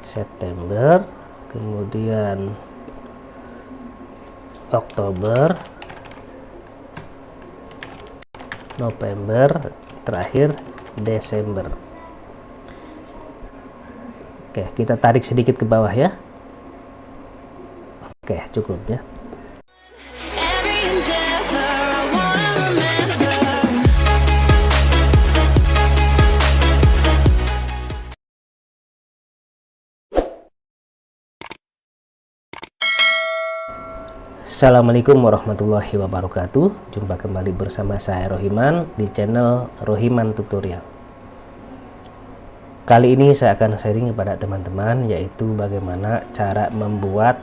September, kemudian Oktober, November, terakhir Desember. Oke, kita tarik sedikit ke bawah ya. Oke, cukup ya. Assalamualaikum warahmatullahi wabarakatuh. Jumpa kembali bersama saya Rohiman di channel Rohiman Tutorial. Kali ini saya akan sharing kepada teman-teman yaitu bagaimana cara membuat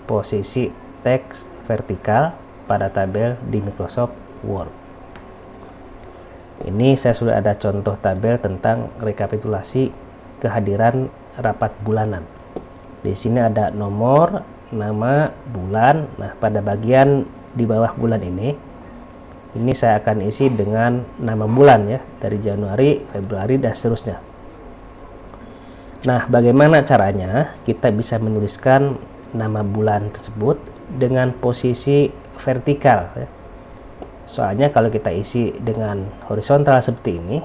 posisi teks vertikal pada tabel di Microsoft Word. Ini saya sudah ada contoh tabel tentang rekapitulasi kehadiran rapat bulanan. Di sini ada nomor, nama, bulan. Nah, pada bagian di bawah bulan ini saya akan isi dengan nama bulan ya, dari Januari, Februari dan seterusnya. Nah, bagaimana caranya kita bisa menuliskan nama bulan tersebut dengan posisi vertikal ya. Soalnya kalau kita isi dengan horizontal seperti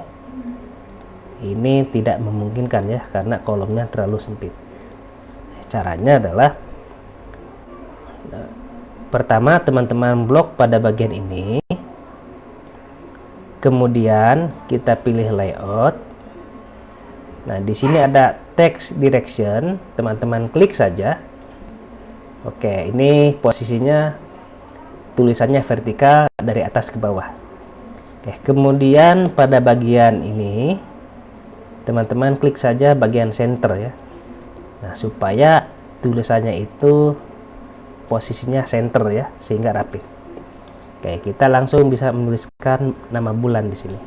ini tidak memungkinkan ya, karena kolomnya terlalu sempit. Caranya adalah pertama teman-teman blok pada bagian ini, kemudian kita pilih layout. Nah, di sini ada text direction, teman-teman klik saja. Oke, ini posisinya tulisannya vertikal dari atas ke bawah. Oke, kemudian pada bagian ini teman-teman klik saja bagian center ya. Nah, supaya tulisannya itu posisinya center ya, sehingga rapi. Oke, kita langsung bisa menuliskan nama bulan di sini.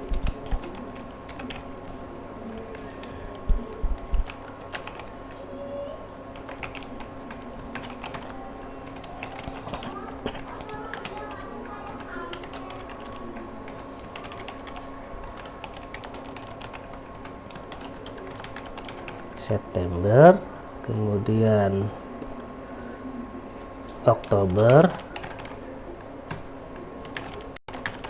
September, kemudian Oktober,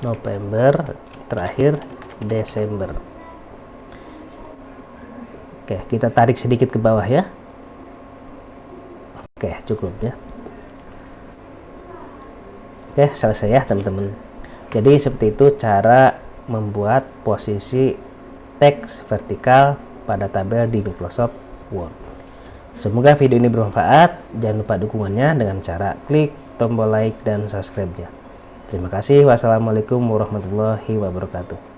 November, terakhir Desember. Oke, kita tarik sedikit ke bawah ya. Oke, cukup ya. Oke, selesai ya teman-teman. Jadi seperti itu cara membuat posisi teks vertikal pada tabel di Microsoft Word. Semoga video ini bermanfaat. Jangan lupa dukungannya dengan cara klik tombol like dan subscribe-nya. Terima kasih. Wassalamualaikum warahmatullahi wabarakatuh.